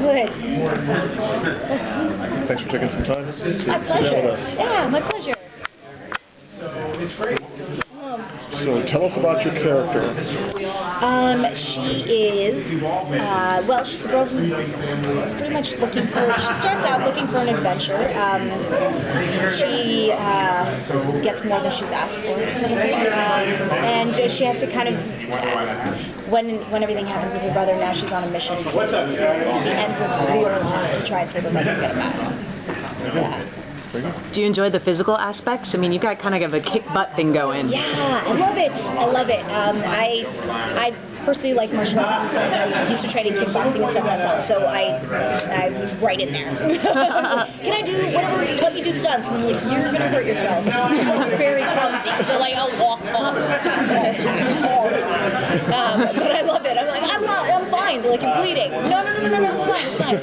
Good. Thanks for taking some time. My pleasure. Yeah, my pleasure. So tell us about your character. She is, well, she's a girl who's pretty much looking for, she starts out looking for an adventure. She gets more than she's asked for, sort of thing. And she has to kind of, when everything happens with her brother, now she's on a mission to the ends of the earth to try and save her brother and get him back. Yeah. Do you enjoy the physical aspects? I mean, you've got kind of a kick-butt thing going. Yeah, I love it. I love it. I personally like martial arts. I used to try to kickboxing and stuff myself, so I was right in there. Can I do whatever? Let me do stunts. And I'm like, you're gonna hurt yourself. I'm very clumsy, so like I'll walk off and stuff. But I love it. I'm like, I'm fine. They're like, you're bleeding. No, it's fine.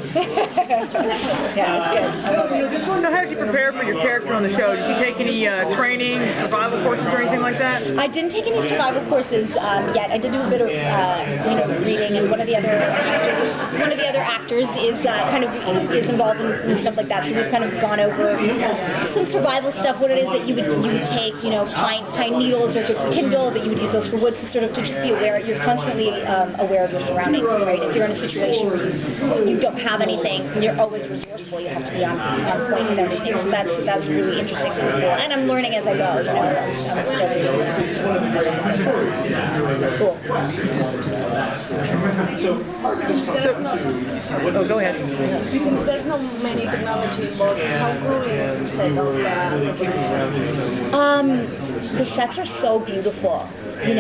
Yeah, it's good. I love it. So how did you prepare for your character on the show? Did you take any training, survival courses, or anything like that? I didn't take any survival courses yet. I did do a bit of reading, and one of the other actors is kind of is involved in stuff like that. So we've kind of gone over some survival stuff. What it is that you would take, pine needles or Kindle, that you would use those for wood, to sort of to just be aware. You're constantly aware of your surroundings, right? If you're in a situation where you don't have anything, you're always resourceful. You have to be on point with everything. So that's really interesting for me. And I'm learning as I go. I'm still cool. Oh, go ahead. Since there's not many technology involved, how grueling was the set of the sets are so beautiful. We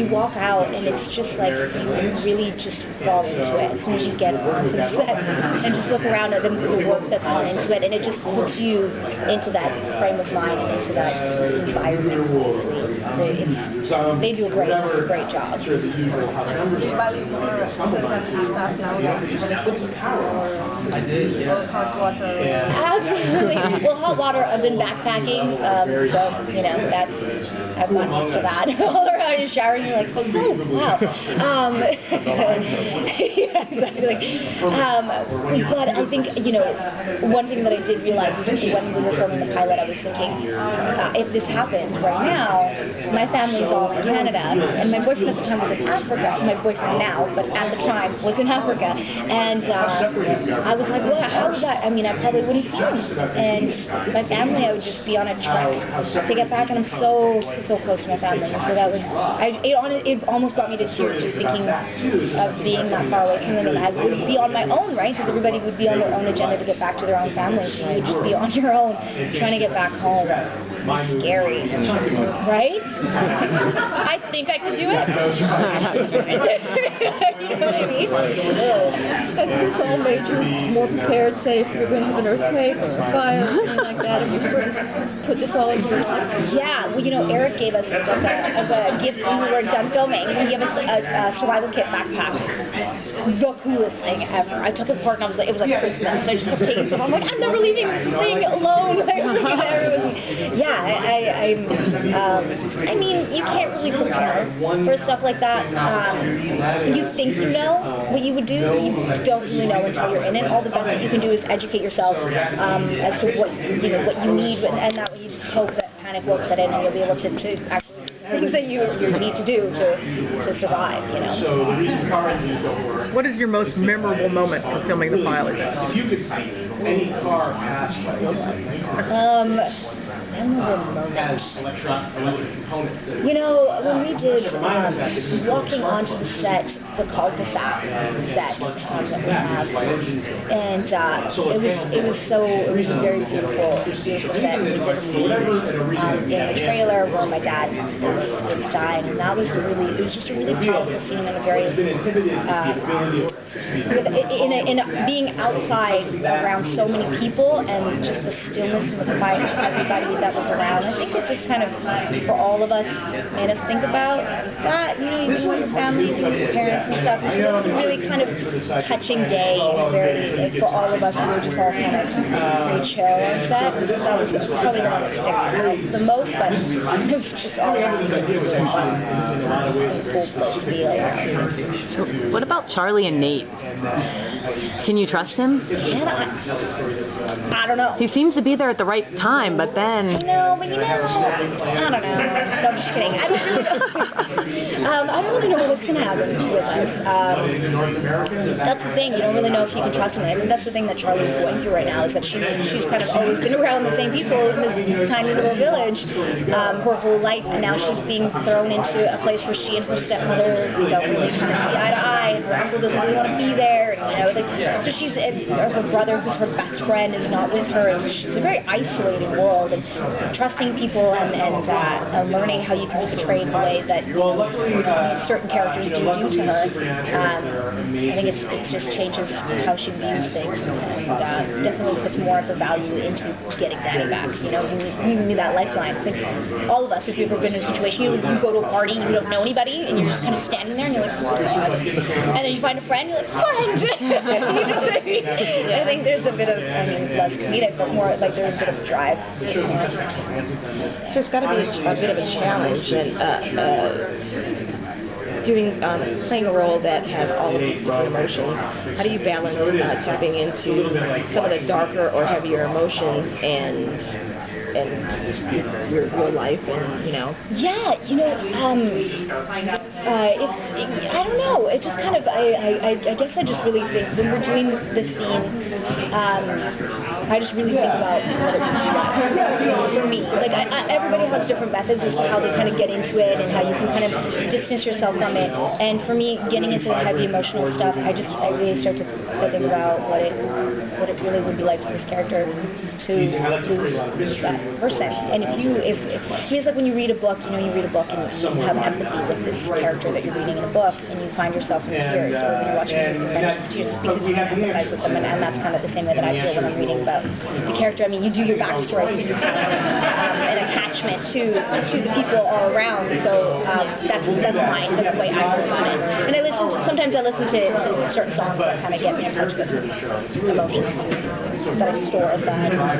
walk out and it's just like you really just fall into it as soon as you get onto the set and just look around at the work that's gone into it, and it just puts you into that frame of mind and into that environment. They do a great job. Do you value more certain stuff now, like helicopters or hot water? Absolutely. Well, hot water, I've been backpacking, so I've gotten used to that. All around in the shower, and you're like, oh, wow. Yeah, exactly. But I think, one thing that I did realize is when we were filming the pilot, I was thinking, if this happened right now, my family's all in Canada, and my boyfriend at the time was in Africa. My boyfriend now, but at the time was in Africa. And I was like, well, how would that? I mean, I probably wouldn't see him. And my family, I would just be on a trek to get back, and I'm so close to my family. So that would, it almost brought me to tears just thinking of being that far away from them, and I would be on my own, right? Because everybody would be on their own agenda to get back to their own families. So you would just be on your own trying to get back home. It's scary, right? I think I could do it. You know what I mean? Has this all made you more prepared, say, if you're going to have an earthquake or a fire or something like that? Have you put this all into your life? Yeah, well, Eric gave us as a gift when we were done filming. He gave us a survival kit backpack. The coolest thing ever. I took it apart and it was like Christmas. So I just kept taking stuff. I'm like, I'm never leaving this thing alone. I mean, you can't really prepare for stuff like that. You think you know what you would do. You don't really know until you're in it. All the best that you can do is educate yourself as to what you need, and that way you just hope that panic won't set in, and you'll be able to actually things that you need to do to survive. What is your most memorable moment for filming the pilot? Memorable moment. When we did walking onto the set, the cul-de-sac set that we have, and it was a very beautiful set. We did a scene in the trailer where my dad is dying, and that was just a really powerful scene, and a very being outside around so many people and just the stillness and the quiet of everybody. that was around. I think it just kind of, for all of us, made us think about that, you know, even with your families and your parents and stuff. And so it was a really kind of touching day, very, for all of us, we were just all kind of pretty chill on set. That was probably the one that sticks out the most, but it was just all around a really fun, cool place to be around. So what about Charlie and Nate? Can you trust him? I don't know. He seems to be there at the right time, but then... No, but you know, I don't know. No, I'm just kidding. I don't really know. I don't really know what's going to happen with us. That's the thing. You don't really know if you can trust him. I mean, that's the thing that Charlie's going through right now, is that she's kind of always been around the same people in this tiny little village her whole life, and now she's being thrown into a place where she and her stepmother don't really kind of see eye to eye, and her uncle doesn't really want to be there, and, you know, like, so she's, or her brother, who's her best friend, is not with her, and it's a very isolating world, and trusting people and learning how you can be betrayed the way that certain characters do to her. I think it just changes how she views things, and definitely puts more of her value into getting Daddy back. You know, you need that lifeline. I think all of us, if you've ever been in a situation, you go to a party and you don't know anybody, and you're just kind of standing there, and you're like, oh my God. And then you find a friend, you're like, friend! You know what I mean? I think there's a bit of, I mean, less comedic, but more like there's a bit of drive. So it's got to be a bit of a challenge, and playing a role that has all of these different emotions. How do you balance tapping into some of the darker or heavier emotions and your life, and you know? Yeah, you know, I don't know. It just kind of, I guess I just really think when we're doing this scene, I just really think about what it would be like for me. Like, everybody has different methods as to how they kind of get into it and how you can kind of distance yourself from it. And for me, getting into the heavy emotional stuff, I really start to think about what it really would be like for this character to lose that person. And I mean, it's like when you read a book, you know, you read a book and you have empathy with this character that you're reading in a book, and you find yourself in tears, or when you're watching a movie, you find yourself in tears because you empathize with them, and that's kind of the same way that I feel when I'm reading about the character. I mean, you do your backstory, so you have an attachment to the people all around. So that's mine. That's the way I feel about it. And sometimes I listen to certain songs that kind of get me in touch with emotions that I store aside in my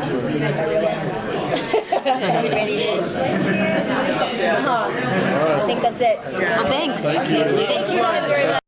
real life. I think that's it. Well, thanks. Thank you guys very much.